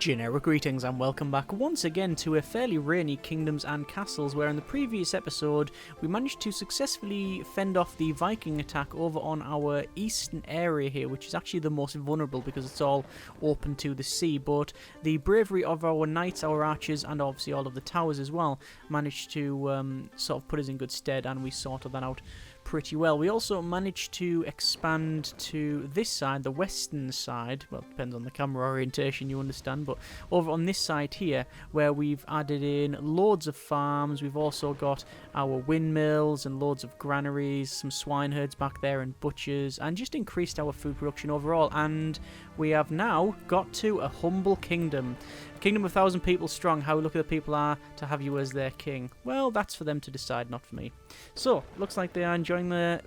Generic greetings and welcome back once again to a fairly rainy Kingdoms and Castles, where in the previous episode we managed to successfully fend off the Viking attack over on our eastern area here, which is actually the most vulnerable because it's all open to the sea. But the bravery of our knights, our archers, and obviously all of the towers as well managed to sort of put us in good stead, and we sorted that out pretty well. We also managed to expand to this side, the western side. Well, it depends on the camera orientation, you understand, but over on this side here, where we've added in loads of farms. We've also got our windmills and loads of granaries, some swine herds back there and butchers, and just increased our food production overall. And we have now got to a humble kingdom. A kingdom of 1,000 people strong. How lucky the people are to have you as their king. Well, that's for them to decide, not for me. So, looks like they are enjoying the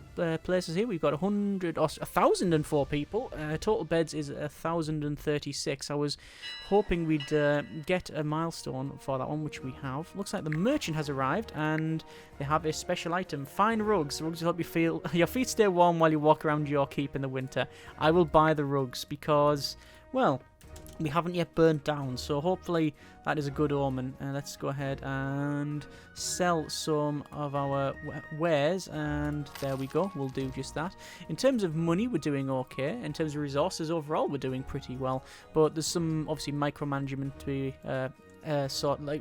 places here. We've got 1,004 people. Total beds is 1,036. I was hoping we'd get a milestone for that one, which we have. Looks like the merchant has arrived, and they have a special item. Fine rugs. Rugs will help you feel your feet stay warm while you walk around your keep in the winter. I will buy the rugs because, well, we haven't yet burnt down, so hopefully that is a good omen. Let's go ahead and sell some of our wares, and there we go, we'll do just that. In terms of money, we're doing okay. In terms of resources overall, we're doing pretty well, but there's some obviously micromanagement to be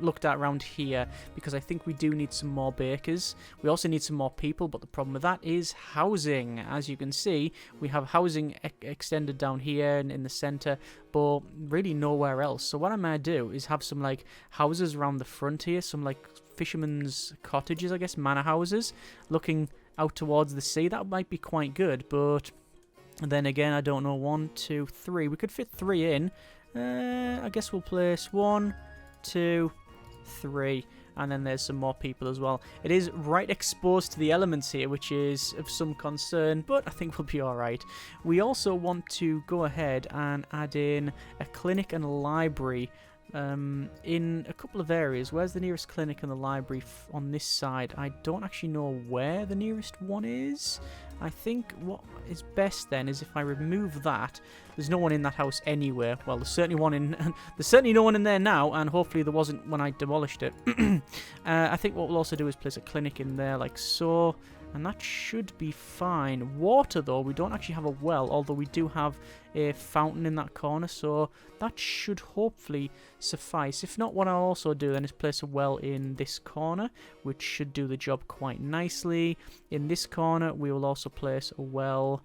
looked at around here, because I think we do need some more bakers. We also need some more people, but the problem with that is housing. As you can see, we have housing extended down here and in the center, but really nowhere else. So what I might do is have some like houses around the front here, some like fishermen's cottages, I guess, manor houses, looking out towards the sea. That might be quite good, but then again, I don't know. 1, 2, 3. We could fit 3 in. I guess we'll place 1, 2, 3, and then there's some more people as well. It is right exposed to the elements here, which is of some concern, but I think we'll be alright. We also want to go ahead and add in a clinic and a library in a couple of areas. Where's the nearest clinic and the library on this side? I don't actually know where the nearest one is. I think what is best then is if I remove that. There's no one in that house anywhere. Well, there's certainly no one in there now, and hopefully there wasn't when I demolished it. I think what we'll also do is place a clinic in there like so, and that should be fine. Water, though, we don't actually have a well, although we do have a fountain in that corner, so that should hopefully suffice. If not, what I'll also do then is place a well in this corner, which should do the job quite nicely. In this corner, we will also place a well,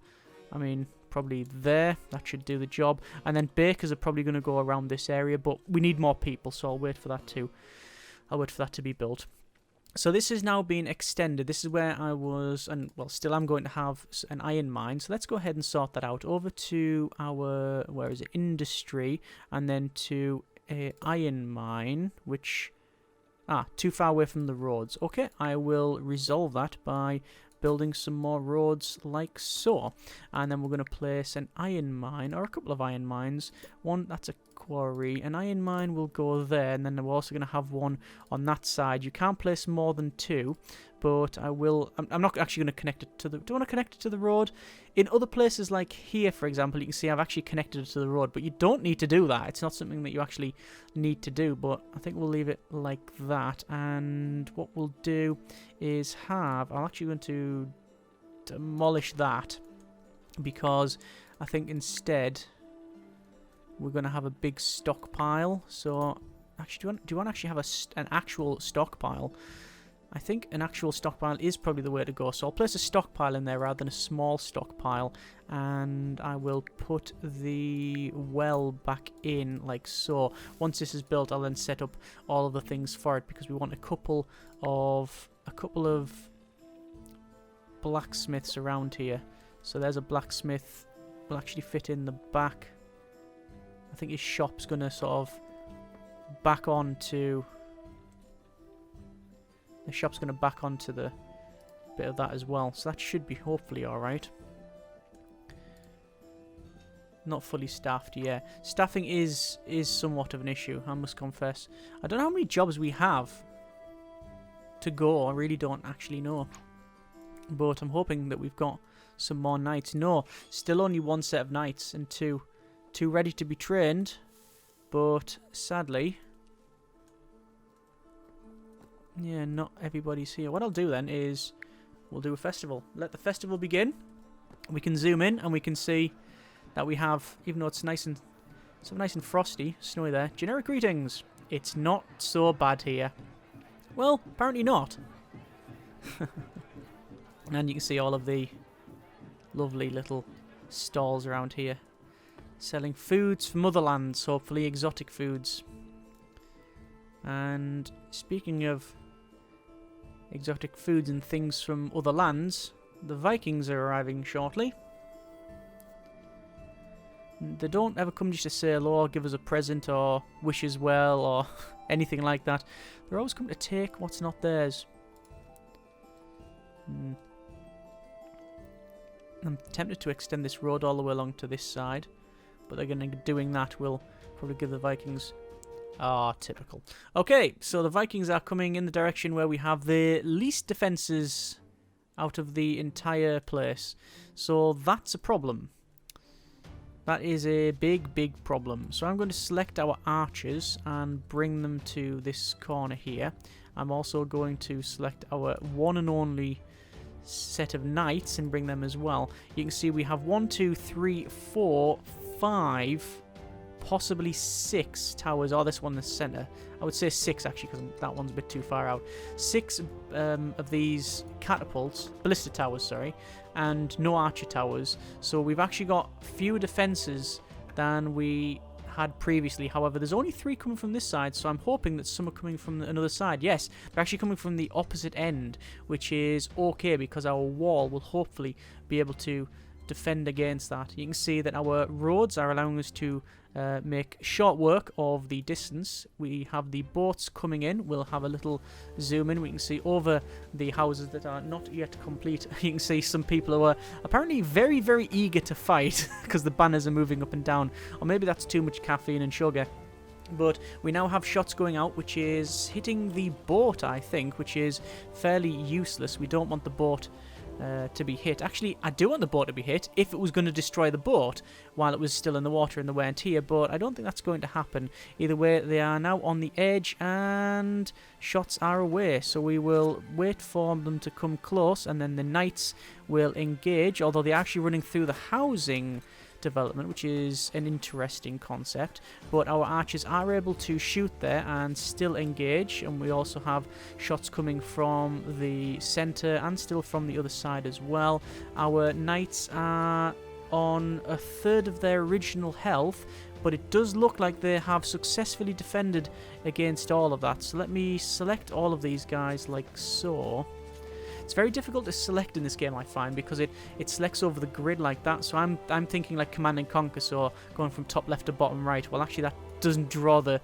probably there. That should do the job. And then bakers are probably going to go around this area, but we need more people, so I'll wait for that to be built. So this is now being extended. This is where I was, and well, still I'm going to have an iron mine. So let's go ahead and sort that out. Over to our, where is it, industry, and then to a iron mine, which, too far away from the roads. Okay, I will resolve that by building some more roads like so. And then we're going to place an iron mine, or a couple of iron mines. One, that's a quarry. An iron mine will go there, and then we're also going to have one on that side. You can't place more than 2, but I will. I'm not actually going to connect it to the. Do I want to connect it to the road? In other places like here, for example, you can see I've actually connected it to the road, but you don't need to do that. It's not something that you actually need to do, but I think we'll leave it like that. And what we'll do is I'm actually going to demolish that, because I think instead we're going to have a big stockpile. So, actually, do you want to actually have an actual stockpile? I think an actual stockpile is probably the way to go. So I'll place a stockpile in there rather than a small stockpile. And I will put the well back in like so. Once this is built, I'll then set up all of the things for it, because we want a couple of blacksmiths around here. So there's a blacksmith. Will actually fit in the back. I think his shop's going to sort of back onto... The shop's going to back onto the bit of that as well. So that should be hopefully alright. Not fully staffed, yeah. Staffing is somewhat of an issue, I must confess. I don't know how many jobs we have to go. I really don't actually know. But I'm hoping that we've got some more knights. No, still only 1 set of knights and 2 ready to be trained. But sadly, yeah, not everybody's here. What I'll do then is we'll do a festival. Let the festival begin. We can zoom in and we can see that we have, even though it's nice and frosty, snowy there. Generic greetings. It's not so bad here. Well, apparently not. And you can see all of the lovely little stalls around here. Selling foods from other lands, hopefully exotic foods. And speaking of exotic foods and things from other lands, the Vikings are arriving shortly. They don't ever come just to say hello or give us a present or wish us well or anything like that. They're always coming to take what's not theirs. I'm tempted to extend this road all the way along to this side, but they're going to be doing that will probably give the Vikings... Ah, typical. Okay, so the Vikings are coming in the direction where we have the least defences out of the entire place. So that's a problem. That is a big, big problem. So I'm going to select our archers and bring them to this corner here. I'm also going to select our one and only set of knights and bring them as well. You can see we have 1, 2, 3, 4, 5... possibly 6 towers. Oh, this one in the centre. I would say 6 actually, because that one's a bit too far out. 6 of these catapults, ballista towers, sorry, and no archer towers. So we've actually got fewer defences than we had previously. However, there's only 3 coming from this side, so I'm hoping that some are coming from another side. Yes, they're actually coming from the opposite end, which is okay because our wall will hopefully be able to defend against that. You can see that our roads are allowing us to make short work of the distance. We have the boats coming in. We'll have a little zoom in. We can see over the houses that are not yet complete. You can see some people who are apparently very, very eager to fight because the banners are moving up and down. Or maybe that's too much caffeine and sugar. But we now have shots going out, which is hitting the boat, I think, which is fairly useless. We don't want the boat to be hit. Actually, I do want the boat to be hit if it was going to destroy the boat while it was still in the water and the wear and tear, but I don't think that's going to happen. Either way, they are now on the edge and shots are away, so we will wait for them to come close and then the knights will engage, although they're actually running through the housing development, which is an interesting concept, but our archers are able to shoot there and still engage, and we also have shots coming from the center and still from the other side as well. Our knights are on a third of their original health, but it does look like they have successfully defended against all of that. So let me select all of these guys like so. It's very difficult to select in this game, I find, because it selects over the grid like that. So I'm thinking like Command and Conquer, so going from top left to bottom right. Well, actually, that doesn't draw the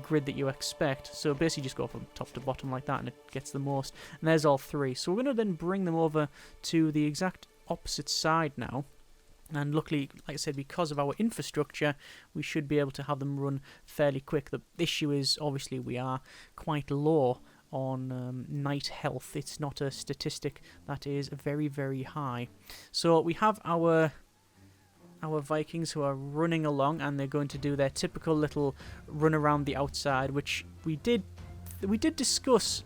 grid that you expect. So basically, just go from top to bottom like that, and it gets the most. And there's all 3. So we're going to then bring them over to the exact opposite side now. And luckily, like I said, because of our infrastructure, we should be able to have them run fairly quick. The issue is, obviously, we are quite low on knight health. It's not a statistic that is very, very high. So we have our Vikings who are running along, and they're going to do their typical little run around the outside, which we did discuss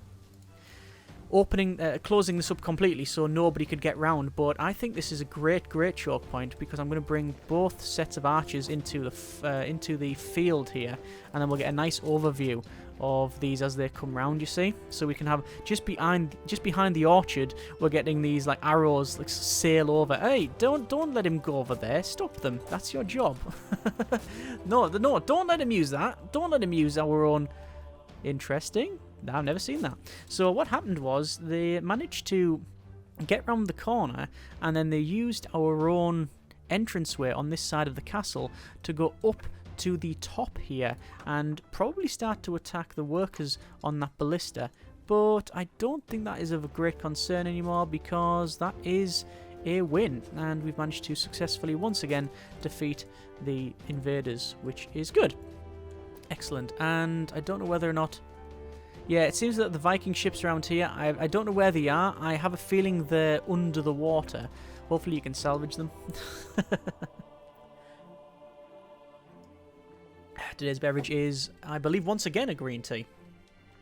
closing this up completely so nobody could get round, but I think this is a great choke point because I'm going to bring both sets of archers into the field here, and then we'll get a nice overview of these as they come round, you see. So we can have just behind the orchard, we're getting these like arrows like sail over. Hey, don't let him go over there. Stop them. That's your job. No, don't let him use that. Don't let him use our own. Interesting. I've never seen that. So what happened was they managed to get round the corner, and then they used our own entranceway on this side of the castle to go up to the top here and probably start to attack the workers on that ballista. But I don't think that is of a great concern anymore because that is a win, and we've managed to successfully once again defeat the invaders, which is good. Excellent. And I don't know whether or not... Yeah, it seems that the Viking ships around here, I don't know where they are. I have a feeling they're under the water. Hopefully you can salvage them. Today's beverage is, I believe, once again a green tea.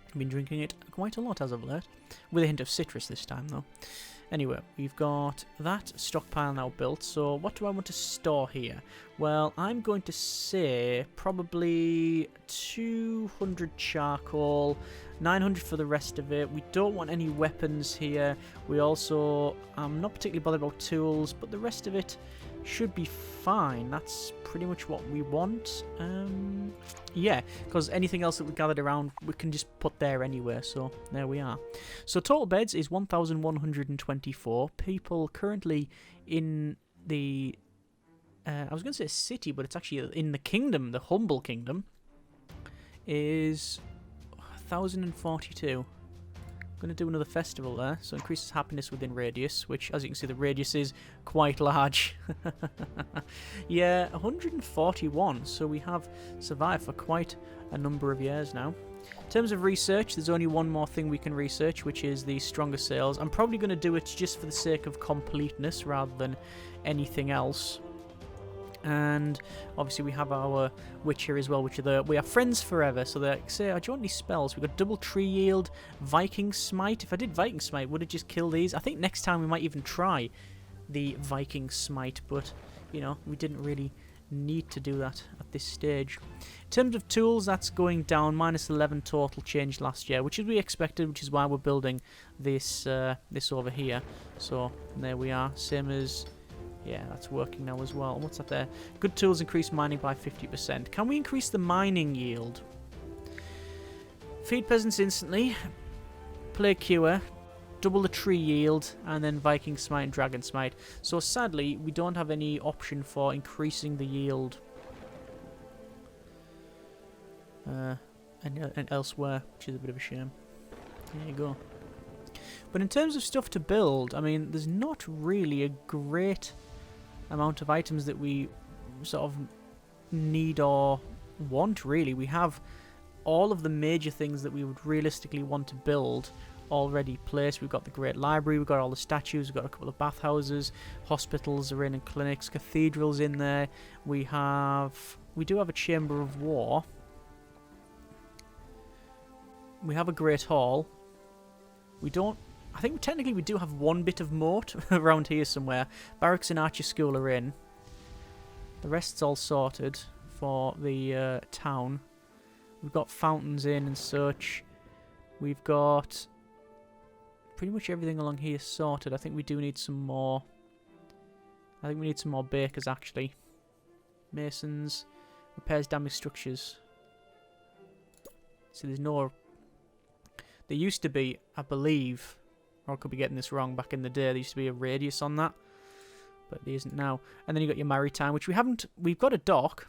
I've been drinking it quite a lot as of late, with a hint of citrus this time though. Anyway, we've got that stockpile now built, so what do I want to store here? Well, I'm going to say probably 200 charcoal, 900 for the rest of it. We don't want any weapons here. We also, I'm not particularly bothered about tools, but the rest of it should be fine. That's pretty much what we want. Yeah, because anything else that we gathered around, we can just put there anywhere, so there we are. So total beds is 1,124. People currently in the, I was going to say city, but it's actually in the kingdom, the humble kingdom, is 1,042. Going to do another festival there, so increases happiness within radius, which, as you can see, the radius is quite large. Yeah, 141, so we have survived for quite a number of years now. In terms of research, there's only one more thing we can research, which is the stronger sales. I'm probably going to do it just for the sake of completeness rather than anything else. And obviously we have our witch here as well, which are we are friends forever. So they say, do you want any spells? We've got double tree yield, Viking smite. If I did Viking smite, would it just kill these? I think next time we might even try the Viking smite, but you know, we didn't really need to do that at this stage. In terms of tools, that's going down, -11 total change last year, which is we expected, which is why we're building this this over here. So there we are, same as. Yeah, that's working now as well. What's that there? Good tools increase mining by 50%. Can we increase the mining yield? Feed peasants instantly. Play cure. Double the tree yield. And then Viking smite and dragon smite. So sadly, we don't have any option for increasing the yield. And elsewhere, which is a bit of a shame. There you go. But in terms of stuff to build, I mean, there's not really a great amount of items that we sort of need or want, really. We have all of the major things that we would realistically want to build already placed. We've got the Great Library, we've got all the statues, we've got a couple of bathhouses, hospitals are in and clinics, cathedrals in there. We do have a Chamber of War. We have a Great Hall. We don't... I think technically we do have one bit of moat around here somewhere. Barracks and Archer School are in. The rest's all sorted for the town. We've got fountains in and such. We've got pretty much everything along here sorted. I think we do need some more. I think we need some more bakers, actually. Masons. Repairs damaged structures. So there's no... There used to be, I believe... Or I could be getting this wrong. Back in the day, there used to be a radius on that, but there isn't now. And then you got your maritime, which we haven't. We've got a dock,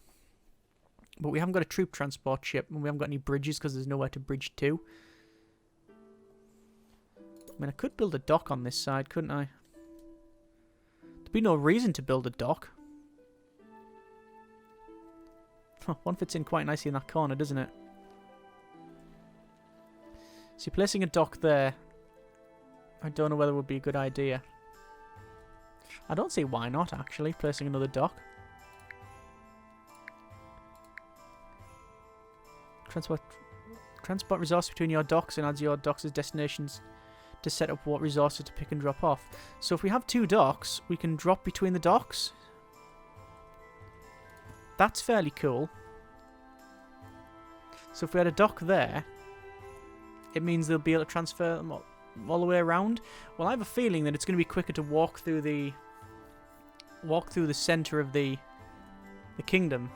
but we haven't got a troop transport ship, and we haven't got any bridges because there's nowhere to bridge to. I mean, I could build a dock on this side, couldn't I? There'd be no reason to build a dock. One fits in quite nicely in that corner, doesn't it? So you're placing a dock there. I don't know whether it would be a good idea. I don't see why not, actually, placing another dock. Transport resources between your docks and adds your docks as destinations to set up what resources to pick and drop off. So if we have two docks, we can drop between the docks. That's fairly cool. So if we had a dock there, it means they'll be able to transfer them all the way around. Well, I have a feeling that it's going to be quicker to walk through the center of the kingdom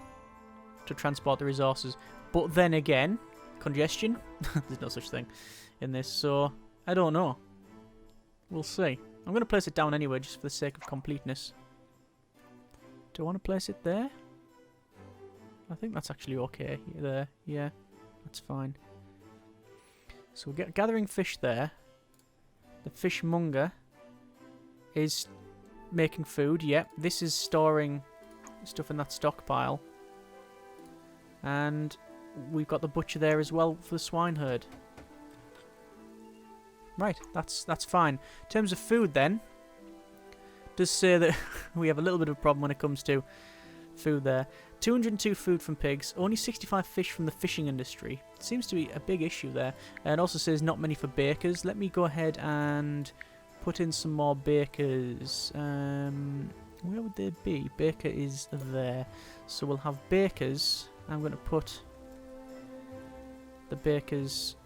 to transport the resources. But then again, congestion. There's no such thing in this, so I don't know. We'll see. I'm going to place it down anyway, just for the sake of completeness. Do I want to place it there? I think that's actually okay there. Yeah, that's fine. So we're gathering fish there. The fishmonger is making food. Yep, this is storing stuff in that stockpile. And we've got the butcher there as well for the swine herd. Right, that's fine. In terms of food then, it does say that we have a little bit of a problem when it comes to food there. 202 food from pigs, only 65 fish from the fishing industry. Seems to be a big issue there. And it also says not many for bakers. Let me go ahead and put in some more bakers. Where would they be? Baker is there. So we'll have bakers. I'm going to put the bakers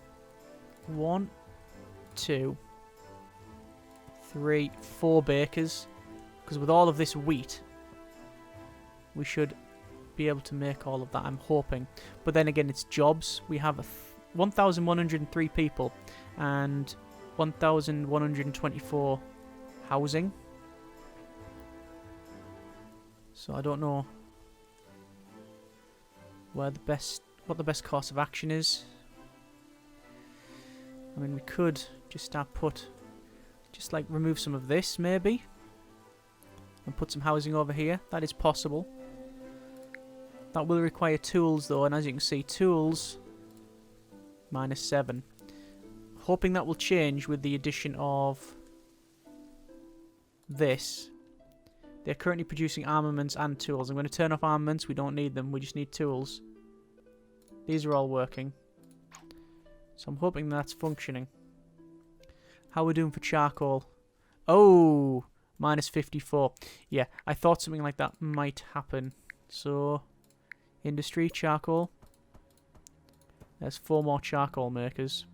1, 2, 3, 4 bakers. Because with all of this wheat, we should be able to make all of that, I'm hoping. But then again, it's jobs. We have 1,103 people and 1,124 housing. So I don't know what the best course of action is. I mean, we could just like remove some of this maybe and put some housing over here. That is possible. That will require tools though, and as you can see, tools -7. Hoping that will change with the addition of this. They're currently producing armaments and tools. I'm going to turn off armaments. We don't need them. We just need tools. These are all working. So I'm hoping that's functioning. How are we doing for charcoal? Oh, -54. Yeah, I thought something like that might happen. So, industry, charcoal. There's 4 more charcoal makers.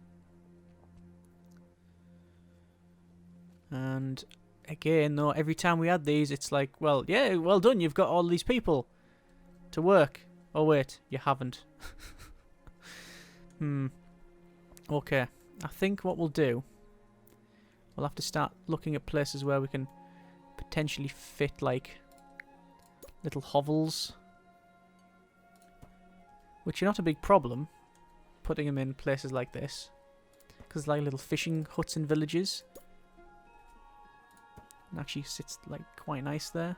And again, though, every time we add these, it's like, well, yeah, well done, you've got all these people to work. Oh, wait, you haven't. Okay, I think what we'll do, we'll have to start looking at places where we can potentially fit, like, little hovels. Which are not a big problem, putting them in places like this. Because like little fishing huts in villages. It actually sits like quite nice there.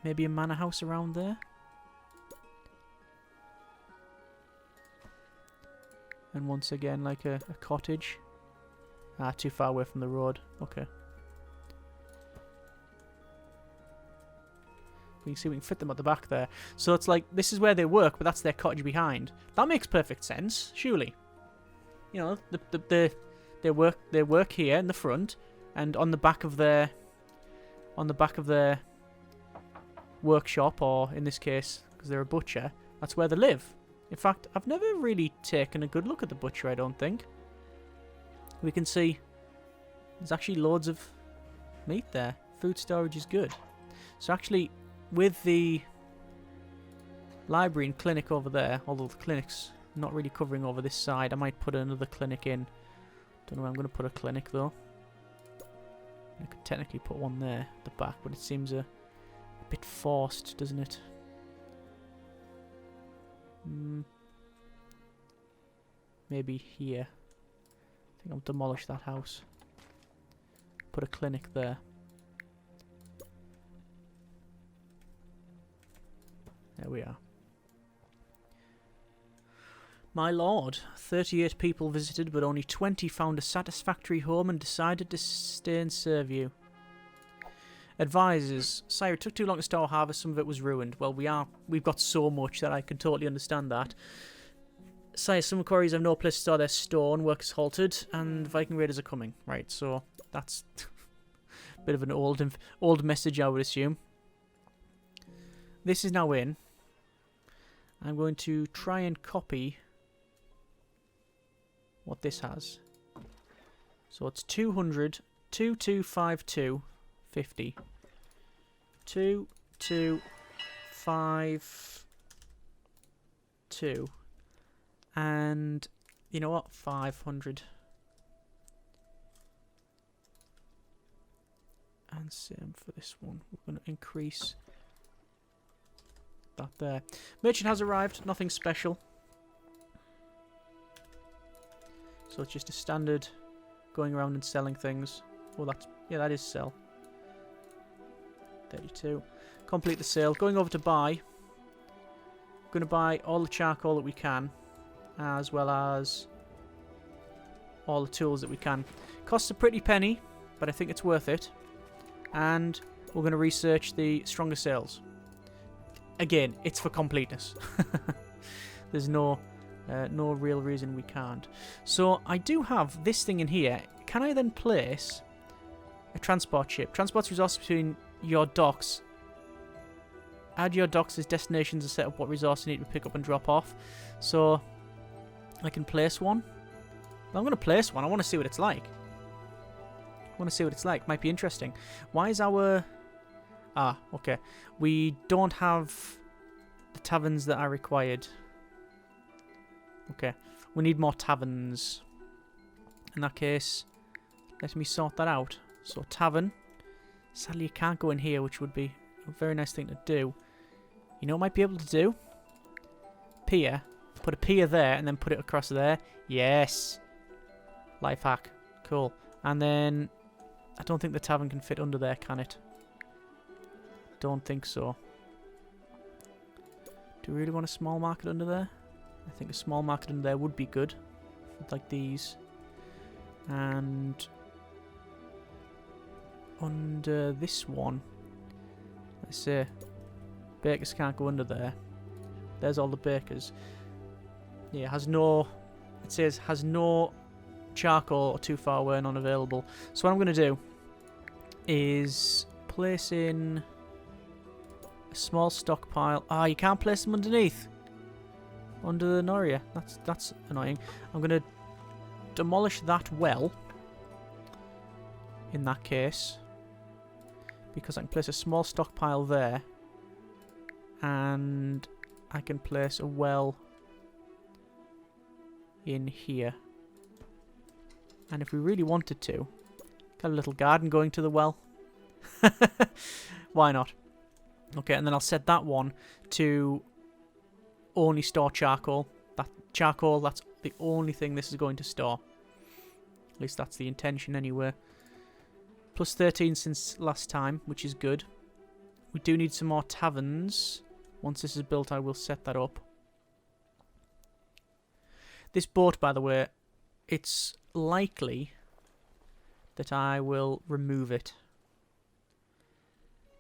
Maybe a manor house around there. And once again, like a cottage. Ah, too far away from the road. Okay. We can see we can fit them at the back there. So it's like, this is where they work, but that's their cottage behind. That makes perfect sense, surely. You know, they work here in the front, and on the back of their workshop, or in this case, because they're a butcher, that's where they live. In fact, I've never really taken a good look at the butcher, I don't think. We can see there's actually loads of meat there. Food storage is good. So actually, with the library and clinic over there, although the clinic's not really covering over this side, I might put another clinic in. Don't know where I'm going to put a clinic though. I could technically put one there at the back, but it seems a bit forced, doesn't it? Maybe here. I think I'll demolish that house. Put a clinic there. There we are. My lord, 38 people visited, but only 20 found a satisfactory home and decided to stay and serve you. Advisors, sire, it took too long to store harvest, some of it was ruined. Well, we've got so much that I can totally understand that. Sire, some quarries have no place to store their stone, work is halted, and Viking raiders are coming. Right, so that's a bit of an old message, I would assume. This is now in. I'm going to try and copy what this has. So it's 200, 2252, 50. 2252. And you know what? 500. And same for this one. We're going to increase that there. Merchant has arrived. Nothing special. So it's just a standard going around and selling things. Oh, that is sell. 32. Complete the sale. Going over to buy. Going to buy all the charcoal that we can, as well as all the tools that we can. Costs a pretty penny, but I think it's worth it. And we're going to research the stronger sails. Again, it's for completeness. There's no real reason we can't. So I do have this thing in here. Can I then place a transport ship? Transports resources between your docks. Add your docks as destinations to set up what resources you need to pick up and drop off. So I can place one. I'm going to place one. I want to see what it's like. Might be interesting. Why is our... Ah, okay. We don't have the taverns that are required. Okay. We need more taverns. In that case, let me sort that out. So, tavern. Sadly, you can't go in here, which would be a very nice thing to do. You know what I might be able to do? Pier. Put a pier there and then put it across there. Yes. Life hack. Cool. And then... I don't think the tavern can fit under there, can it? Don't think so. Do we really want a small market under there? I think a small market under there would be good. Like these. And... under this one. Let's say... bakers can't go under there. There's all the bakers. Yeah, has no... it says has no charcoal or too far away and unavailable. So what I'm going to do is place in a small stockpile. Ah, you can't place them underneath. Under the Noria. That's annoying. I'm going to demolish that well. In that case. Because I can place a small stockpile there. And I can place a well in here. And if we really wanted to, got a little garden going to the well. Why not? Okay, and then I'll set that one to only store charcoal. That's the only thing this is going to store. At least that's the intention anyway. Plus 13 since last time, which is good. We do need some more taverns. Once this is built, I will set that up. This boat, by the way, it's likely that I will remove it.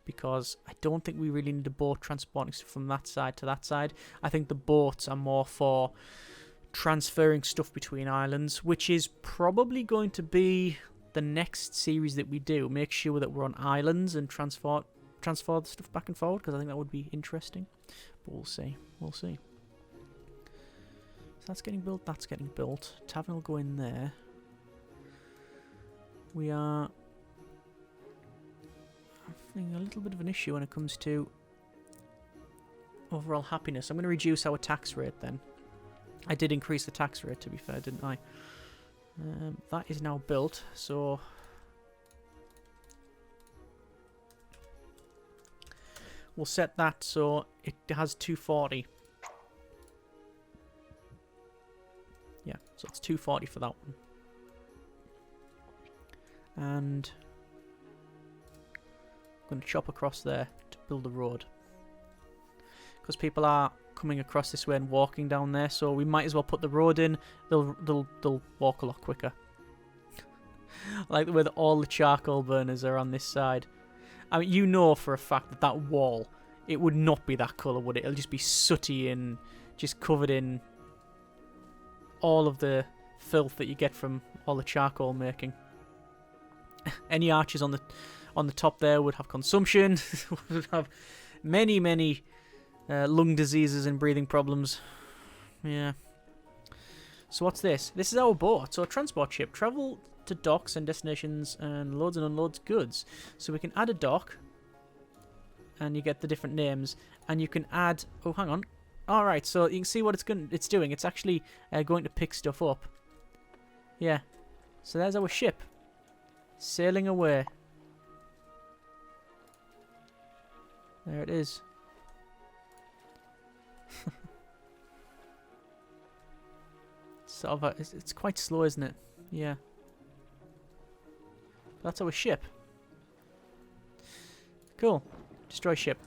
Because I don't think we really need a boat transporting stuff from that side to that side. I think the boats are more for transferring stuff between islands, which is probably going to be the next series that we do. Make sure that we're on islands and transfer the stuff back and forward, because I think that would be interesting. But we'll see. We'll see. So that's getting built. That's getting built. Tavern will go in there. We are having a little bit of an issue when it comes to overall happiness. I'm going to reduce our tax rate then. I did increase the tax rate, to be fair, didn't I? That is now built, so... we'll set that so it has 240. Yeah, so it's 240 for that one. And I'm going to chop across there to build a road. Because people are coming across this way and walking down there, so we might as well put the road in. They'll walk a lot quicker. I like the way that all the charcoal burners are on this side. I mean, you know for a fact that that wall, it would not be that colour, would it? It'll just be sooty and just covered in all of the filth that you get from all the charcoal making. Any arches on the top there would have consumption, would have many lung diseases and breathing problems. Yeah. So what's this? This is our boat. So a transport ship. Travel to docks and destinations and loads and unloads goods. So we can add a dock. And you get the different names. And you can add... oh, hang on. Alright, so you can see what it's doing. It's actually going to pick stuff up. Yeah. So there's our ship. Sailing away. There it is. Sort of it's quite slow, isn't it? Yeah. That's our ship. Cool. Destroy ship.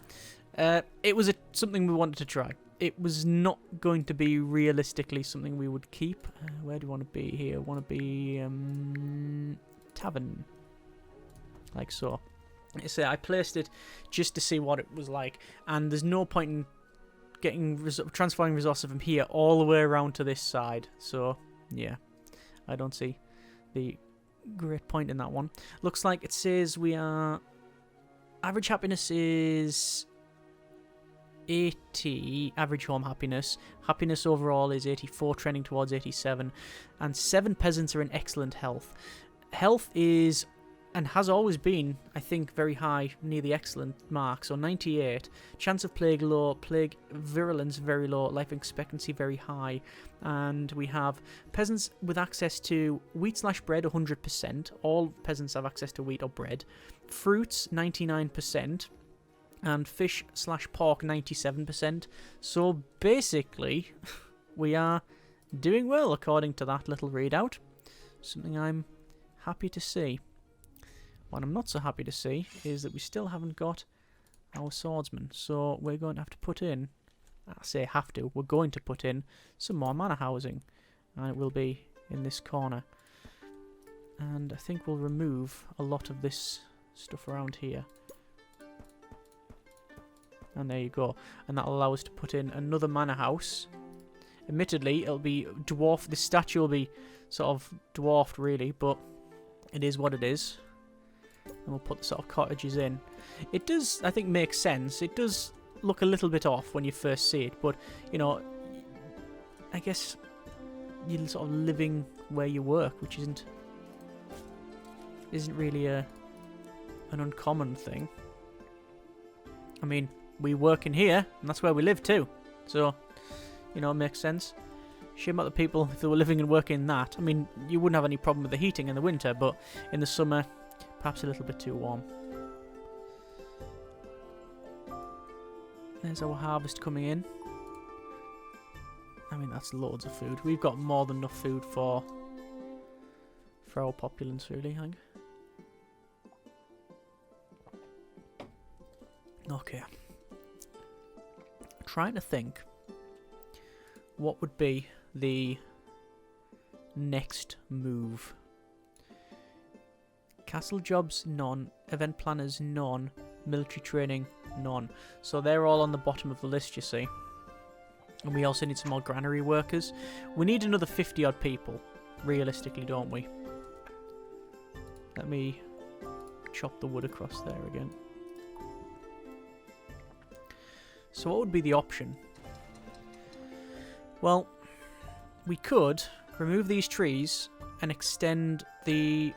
It was something we wanted to try. It was not going to be realistically something we would keep. Where do we want to be here? Want to be tavern. Like so. I placed it just to see what it was like, and there's no point in transferring resources from here all the way around to this side. So yeah, I don't see the great point in that one. Looks like it says we are average happiness is 80, average home happiness. Happiness overall is 84, trending towards 87, and 7 peasants are in excellent health. Health is, and has always been, I think, very high, near the excellent mark, so 98. Chance of plague low, plague virulence very low, life expectancy very high. And we have peasants with access to wheat/bread, 100%. All peasants have access to wheat or bread. Fruits, 99%. And fish/pork, 97%. So basically, we are doing well according to that little readout. Something I'm happy to see. What I'm not so happy to see is that we still haven't got our swordsman. So we're going to have to put in, I say have to, we're going to put in some more manor housing. And it will be in this corner. And I think we'll remove a lot of this stuff around here. And there you go. And that'll allow us to put in another manor house. Admittedly, it'll be dwarfed. This statue will be sort of dwarfed, really, but it is what it is. And we'll put the sort of cottages in. It does, I think, make sense. It does look a little bit off when you first see it, but, you know, I guess you're sort of living where you work, which isn't really an uncommon thing. I mean, we work in here, and that's where we live too. So, you know, it makes sense. Shame about the people if they were living and working in that. I mean, you wouldn't have any problem with the heating in the winter, but in the summer, perhaps a little bit too warm. There's our harvest coming in. I mean, that's loads of food. We've got more than enough food for our populace, really, I think. Okay. Trying to think what would be the next move. Castle jobs, none. Event planners, none. Military training, none. So they're all on the bottom of the list, you see. And we also need some more granary workers. We need another 50 odd people, realistically, don't we? Let me chop the wood across there again. So what would be the option? Well, we could remove these trees and extend this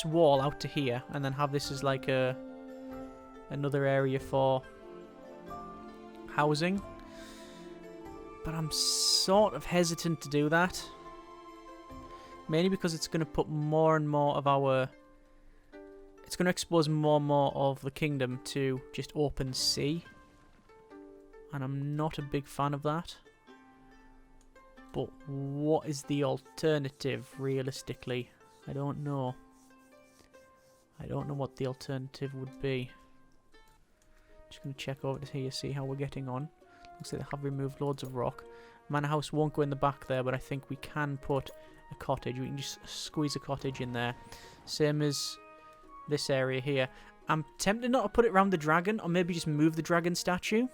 wall out to here, and then have this as like another area for housing. But I'm sort of hesitant to do that. Mainly because it's going to put more and more of our... It's going to expose more and more of the kingdom to just open sea. And I'm not a big fan of that. But what is the alternative, realistically? I don't know. I don't know what the alternative would be. Just going to check over to here, see how we're getting on. Looks like they have removed loads of rock. Manor house won't go in the back there, but I think we can put a cottage. We can just squeeze a cottage in there. Same as this area here. I'm tempted not to put it around the dragon, or maybe just move the dragon statue.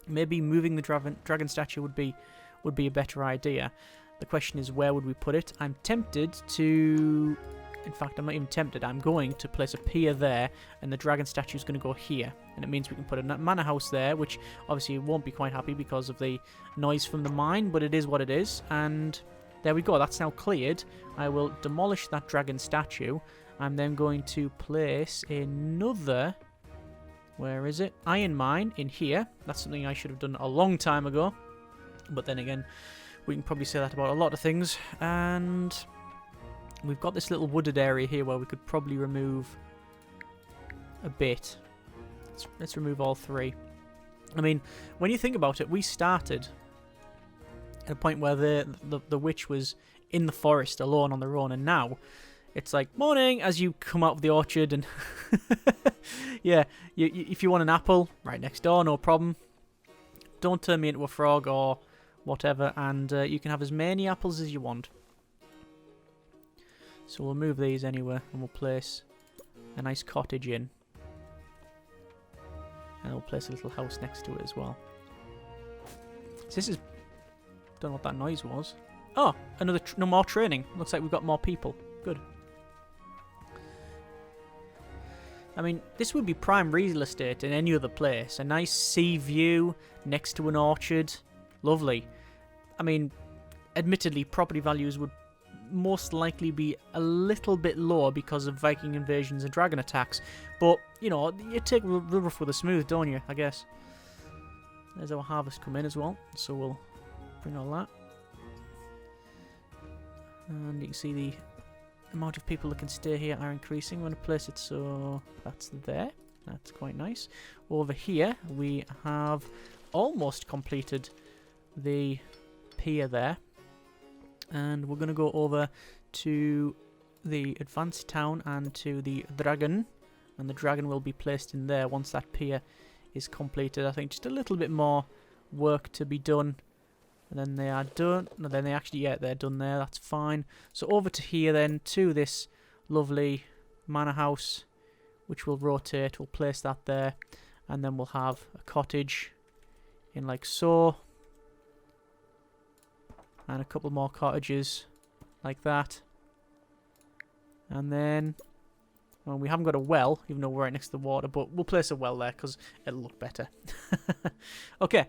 Maybe moving the dragon statue would be a better idea. The question is, where would we put it? I'm tempted to... In fact, I'm not even tempted. I'm going to place a pier there, and the dragon statue is going to go here. And it means we can put a manor house there, which obviously won't be quite happy because of the noise from the mine, but it is what it is. And there we go. That's now cleared. I will demolish that dragon statue. I'm then going to place another... Where is it? Iron mine in here. That's something I should have done a long time ago. But then again, we can probably say that about a lot of things. And we've got this little wooded area here where we could probably remove a bit. Let's remove all 3. I mean, when you think about it, we started at a point where the witch was in the forest alone on their own, and now it's like morning as you come out of the orchard, and yeah, if you want an apple, right next door, no problem. Don't turn me into a frog or whatever, and you can have as many apples as you want. So we'll move these anywhere, and we'll place a nice cottage in. And we'll place a little house next to it as well. So this is... Don't know what that noise was. Oh, no more training. Looks like we've got more people. Good. I mean, this would be prime real estate in any other place. A nice sea view next to an orchard. Lovely. I mean, admittedly, property values would most likely be a little bit lower because of Viking invasions and dragon attacks. But, you know, you take the rough with the smooth, don't you, I guess. There's our harvest come in as well. So we'll bring all that. And you can see the amount of people that can stay here are increasing. I'm going to place it so that's there. That's quite nice. Over here, we have almost completed the pier there. And we're going to go over to the advanced town and to the dragon. And the dragon will be placed in there once that pier is completed. I think just a little bit more work to be done. And then they are done. No, then they actually, yeah, they're done there. That's fine. So over to here then, to this lovely manor house, which will rotate. We'll place that there. And then we'll have a cottage in like so. And a couple more cottages like that. And then, well, we haven't got a well, even though we're right next to the water, but we'll place a well there because it'll look better. Okay.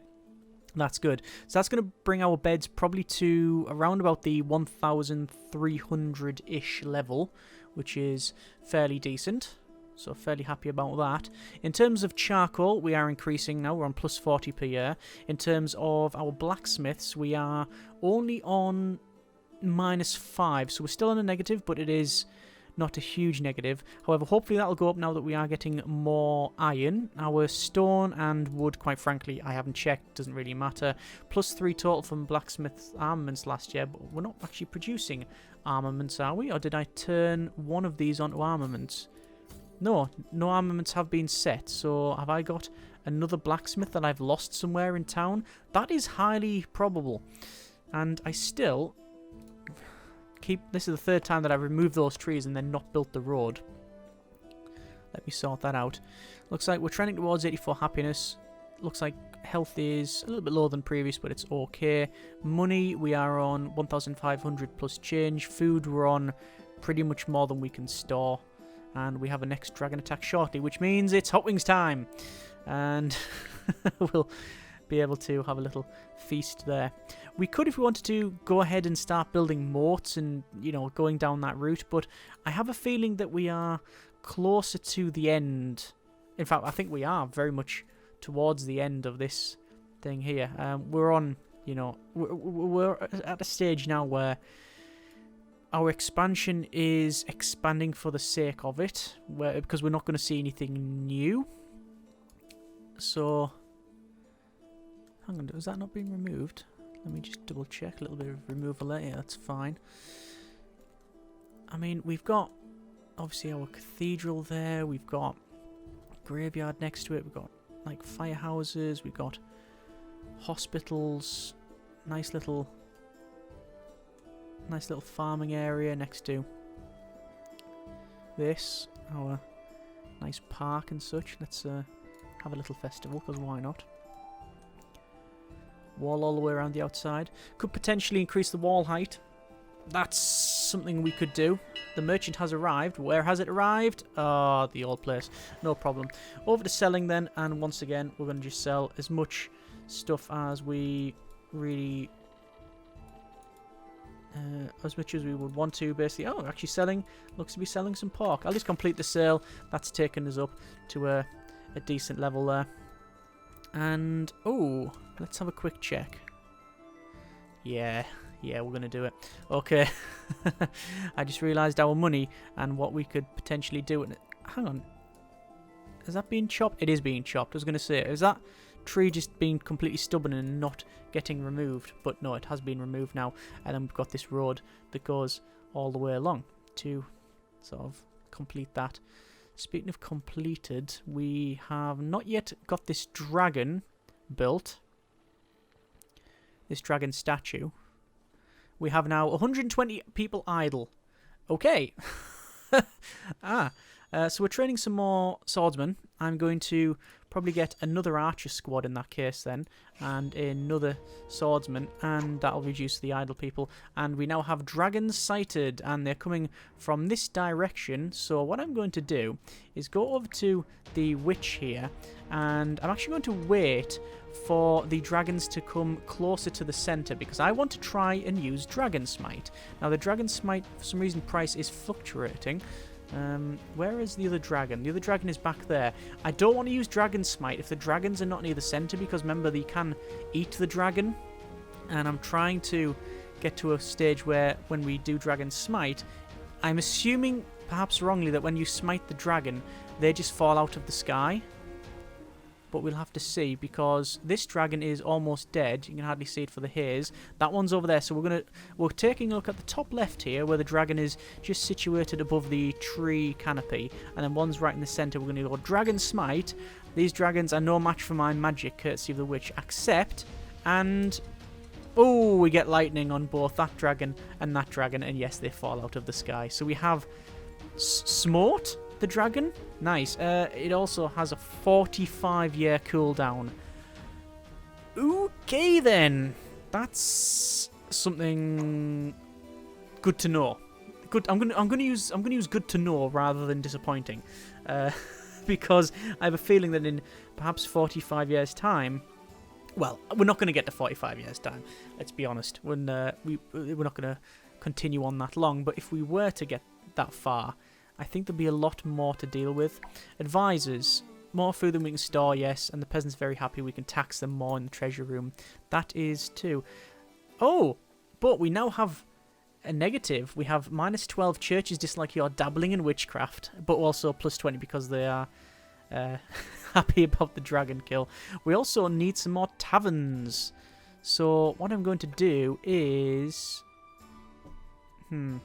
That's good. So that's going to bring our beds probably to around about the 1,300-ish level, which is fairly decent. So fairly happy about that. In terms of charcoal, we are increasing now. We're on plus 40 per year. In terms of our blacksmiths, we are only on -5. So we're still on a negative, but it is not a huge negative. However, hopefully that'll go up now that we are getting more iron. Our stone and wood, quite frankly, I haven't checked. Doesn't really matter. Plus 3 total from blacksmith armaments last year, but we're not actually producing armaments, are we? Or did I turn one of these onto armaments? No armaments have been set. So have I got another blacksmith that I've lost somewhere in town? That is highly probable. And I still... This is the third time that I've removed those trees and then not built the road. Let me sort that out. Looks like we're trending towards 84 happiness. Looks like health is a little bit lower than previous, but it's okay. Money, we are on 1,500 plus change. Food, we're on pretty much more than we can store. And we have a next dragon attack shortly, which means it's hot wings time. And we'll be able to have a little feast there. We could, if we wanted to, go ahead and start building moats and, you know, going down that route, but I have a feeling that we are closer to the end. In fact, I think we are very much towards the end of this thing here. We're on, you know, we're at a stage now where our expansion is expanding for the sake of it, because we're not going to see anything new. So... Hang on, has that not been removed? Let me just double check. A little bit of removal there. Yeah, that's fine. I mean, we've got obviously our cathedral there. We've got graveyard next to it. We've got like firehouses. We've got hospitals. Nice little farming area next to this. Our nice park and such. Let's have a little festival, because why not? Wall all the way around the outside. Could potentially increase the wall height. That's something we could do. The merchant has arrived. Where has it arrived? Ah, the old place. No problem. Over to selling then, and once again, we're going to just sell as much stuff as we really... as much as we would want to, basically. Oh, actually selling... Looks to be selling some pork. I'll just complete the sale. That's taken us up to a decent level there. And, oh, let's have a quick check. Yeah, we're going to do it. Okay. I just realised our money and what we could potentially do. Hang on. Has that been chopped? It is being chopped. I was going to say, is that tree just being completely stubborn and not getting removed? But no, it has been removed now. And then we've got this road that goes all the way along to sort of complete that. Speaking of completed, we have not yet got this dragon built. This dragon statue. We have now 120 people idle. Okay. So we're training some more swordsmen. I'm going to probably get another archer squad in that case then, and another swordsman, and that'll reduce the idle people. And we now have dragons sighted, and they're coming from this direction. So what I'm going to do is go over to the witch here, and I'm actually going to wait for the dragons to come closer to the center, because I want to try and use Dragon Smite. Now the Dragon Smite, for some reason, price is fluctuating. Where is the other dragon? The other dragon is back there. I don't want to use Dragon Smite if the dragons are not near the center, because remember, they can eat the dragon. And I'm trying to get to a stage where when we do Dragon Smite, I'm assuming, perhaps wrongly, that when you smite the dragon, they just fall out of the sky. But we'll have to see, because this dragon is almost dead. You can hardly see it for the haze. That one's over there, so we're taking a look at the top left here, where the dragon is just situated above the tree canopy, and then one's right in the center. We're going to go Dragon Smite. These dragons are no match for my magic, courtesy of the witch. Accept, and oh, we get lightning on both that dragon, and yes, they fall out of the sky. So we have Smote the dragon. Nice. It also has a 45-year cooldown. Okay then, that's something good to know. Good. I'm gonna use good to know rather than disappointing, because I have a feeling that in perhaps 45 years' time. Well, we're not going to get to 45 years' time. Let's be honest. We're not going to continue on that long. But if we were to get that far, I think there'll be a lot more to deal with. Advisors, more food than we can store, yes, and the peasants very happy. We can tax them more in the treasure room. That is too. Oh, but we now have a negative. We have -12 churches dislike your dabbling in witchcraft, but also +20 because they are happy about the dragon kill. We also need some more taverns. So what I'm going to do is... I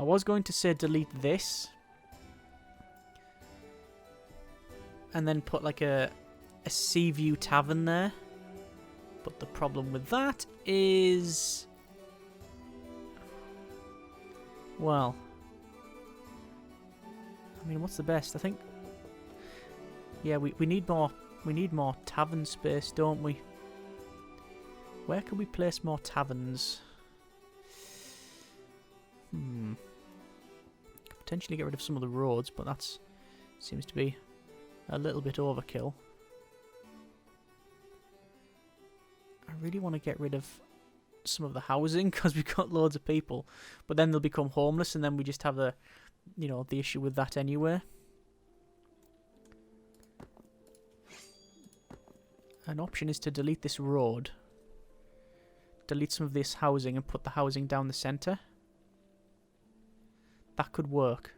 was going to say delete this. And then put like a sea view tavern there. But the problem with that is... Well... I mean, what's the best? I think... Yeah, we need more tavern space, don't we? Where can we place more taverns? Potentially get rid of some of the roads, but that seems to be a little bit overkill. I really want to get rid of some of the housing because we've got loads of people, but then they'll become homeless, and then we just have the issue with that anyway. An option is to delete this road, delete some of this housing, and put the housing down the centre. That could work.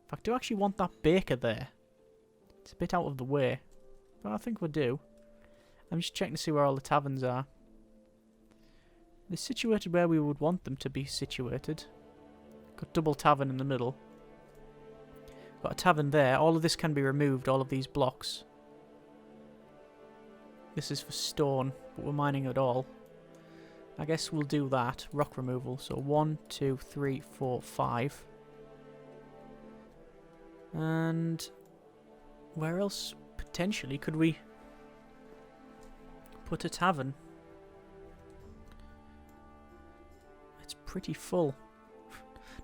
In fact, I do actually want that baker there. It's a bit out of the way, but I think we'll do. I'm just checking to see where all the taverns are. They're situated where we would want them to be situated. Got double tavern in the middle. Got a tavern there. All of this can be removed, all of these blocks. This is for stone, but we're mining it all. I guess we'll do that. Rock removal. So 1, 2, 3, 4, 5. And where else potentially could we put a tavern? It's pretty full.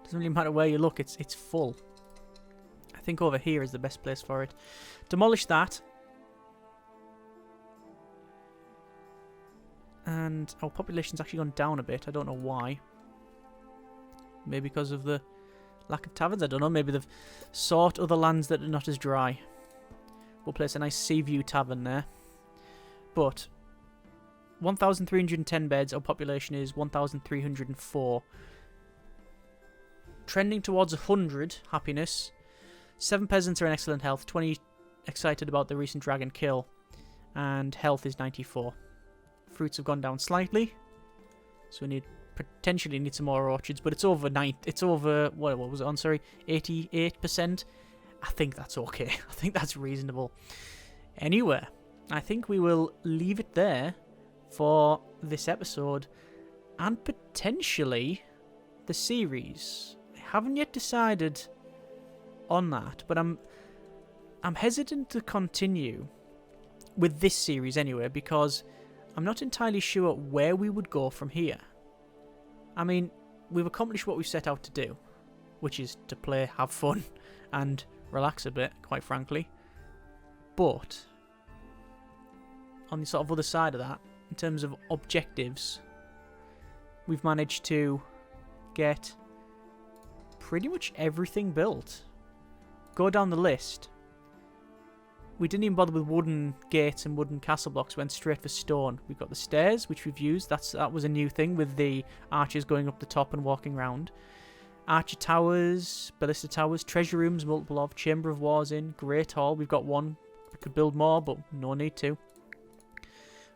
Doesn't really matter where you look, it's full. I think over here is the best place for it. Demolish that. And our population's actually gone down a bit. I don't know why. Maybe because of the lack of taverns. I don't know. Maybe they've sought other lands that are not as dry. We'll place a nice sea view tavern there. But 1,310 beds. Our population is 1,304. Trending towards 100 happiness. 7 peasants are in excellent health. 20 excited about the recent dragon kill. And health is 94. Fruits have gone down slightly, so we potentially need some more orchards, but it's over what was it on? Sorry, 88%. I think that's okay. I think that's reasonable. Anyway, I think we will leave it there for this episode and potentially the series. I haven't yet decided on that, but I'm hesitant to continue with this series anyway, because I'm not entirely sure where we would go from here. I mean, we've accomplished what we've set out to do, which is to play, have fun, and relax a bit, quite frankly. But on the sort of other side of that, in terms of objectives, we've managed to get pretty much everything built. Go down the list. We didn't even bother with wooden gates and wooden castle blocks. Went straight for stone. We've got the stairs, which we've used. That was a new thing with the archers going up the top and walking round. Archer towers, ballista towers, treasure rooms, multiple of, chamber of wars in, great hall. We've got one. We could build more, but no need to.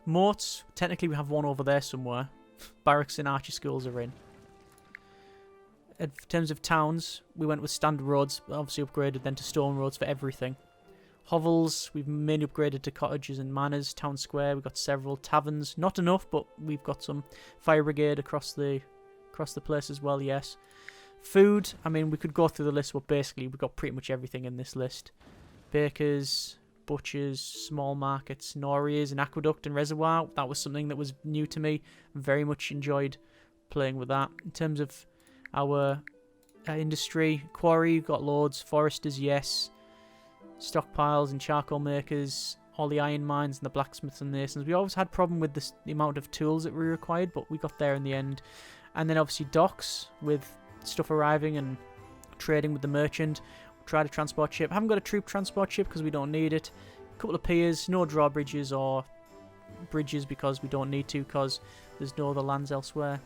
Moats. Technically, we have one over there somewhere. Barracks and archer schools are in. In terms of towns, we went with standard roads, obviously upgraded then to stone roads for everything. Hovels, we've mainly upgraded to cottages and manors. Town square, we've got several taverns. Not enough, but we've got some fire brigade across the place as well, yes. Food, I mean, we could go through the list, but basically we've got pretty much everything in this list. Bakers, butchers, small markets, norias, an aqueduct and reservoir. That was something that was new to me. Very much enjoyed playing with that. In terms of our industry, quarry, we've got loads. Foresters, yes. Stockpiles and charcoal makers, all the iron mines and the blacksmiths and masons. We always had problem with the amount of tools that we required, but we got there in the end. And then obviously docks with stuff arriving and trading with the merchant. Try to transport ship. Haven't got a troop transport ship because we don't need it. A couple of piers, no drawbridges or bridges because we don't need to, because there's no other lands elsewhere.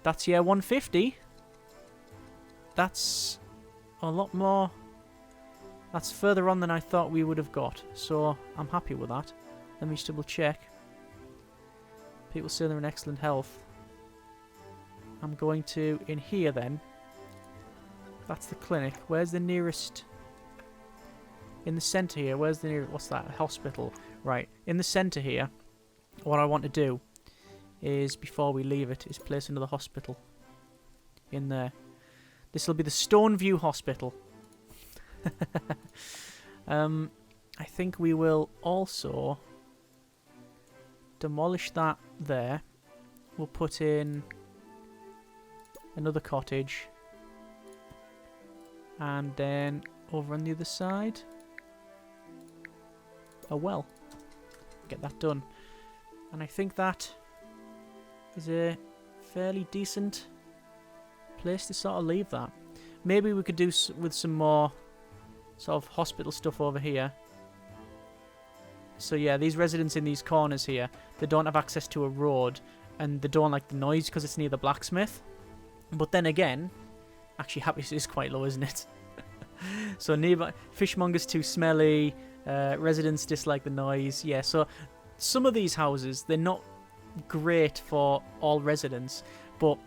That's year 150. That's a lot more. That's further on than I thought we would have got, so I'm happy with that. Let me just double check. People say they're in excellent health. I'm going to, in here then. That's the clinic. Where's the nearest? In the centre here. Where's the nearest? What's that? Hospital. Right. In the centre here, what I want to do is, before we leave it, is place another hospital in there. This will be the Stoneview Hospital. I think we will also demolish that there. We'll put in another cottage. And then over on the other side, a well. Get that done. And I think that is a fairly decent place to sort of leave that. Maybe we could do with some more sort of hospital stuff over here. So yeah, these residents in these corners here, they don't have access to a road, and they don't like the noise because it's near the blacksmith. But then again, actually happiness is quite low, isn't it? So nearby, fishmonger's too smelly, residents dislike the noise. Yeah, so some of these houses, they're not great for all residents, but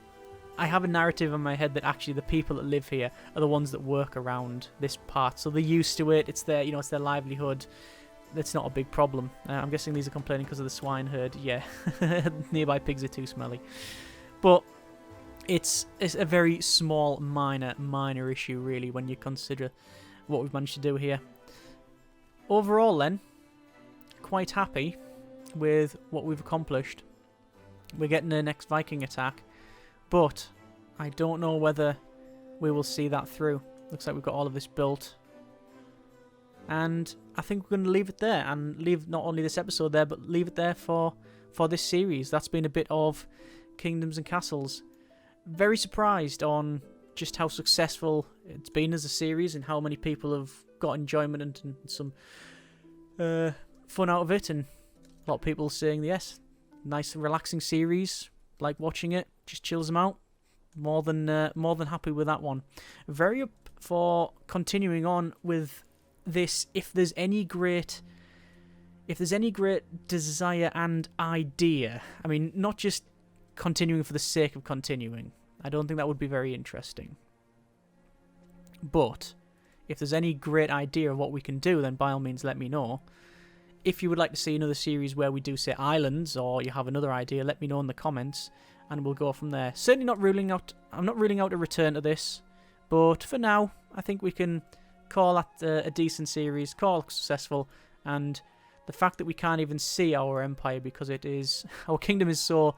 I have a narrative in my head that actually the people that live here are the ones that work around this part, so they're used to it. It's their, it's their livelihood. That's not a big problem. I'm guessing these are complaining because of the swine herd. Yeah, nearby pigs are too smelly, but it's a very small, minor issue really when you consider what we've managed to do here. Overall, then, quite happy with what we've accomplished. We're getting the next Viking attack. But I don't know whether we will see that through. Looks like we've got all of this built. And I think we're going to leave it there. And leave not only this episode there, but leave it there for this series. That's been a bit of Kingdoms and Castles. Very surprised on just how successful it's been as a series and how many people have got enjoyment and some fun out of it. And a lot of people saying, yes, nice relaxing series. Like watching it. Just chills them out. More than happy with that one. Very up for continuing on with this. If there's any great desire and idea, I mean, not just continuing for the sake of continuing. I don't think that would be very interesting. But if there's any great idea of what we can do, then by all means let me know. If you would like to see another series where we do, say, islands, or you have another idea, let me know in the comments. And we'll go from there. Certainly not ruling out. I'm not ruling out a return to this, But for now, I think we can call that a decent series, call it successful, and the fact that we can't even see our empire because our kingdom is so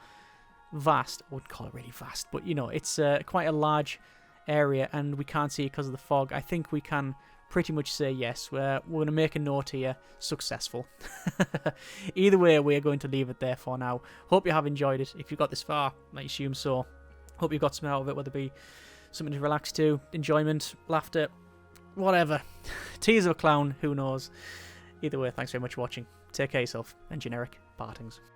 vast. I wouldn't call it really vast, but you know, it's quite a large area and we can't see it because of the fog. I think we can pretty much say yes, we're going to make a note here, successful. Either way, we're going to leave it there for now. Hope you have enjoyed it. If you got this far, I assume so. Hope you got something out of it, whether it be something to relax to, enjoyment, laughter, whatever. Tears of a clown, who knows. Either way, thanks very much for watching. Take care of yourself, and generic partings.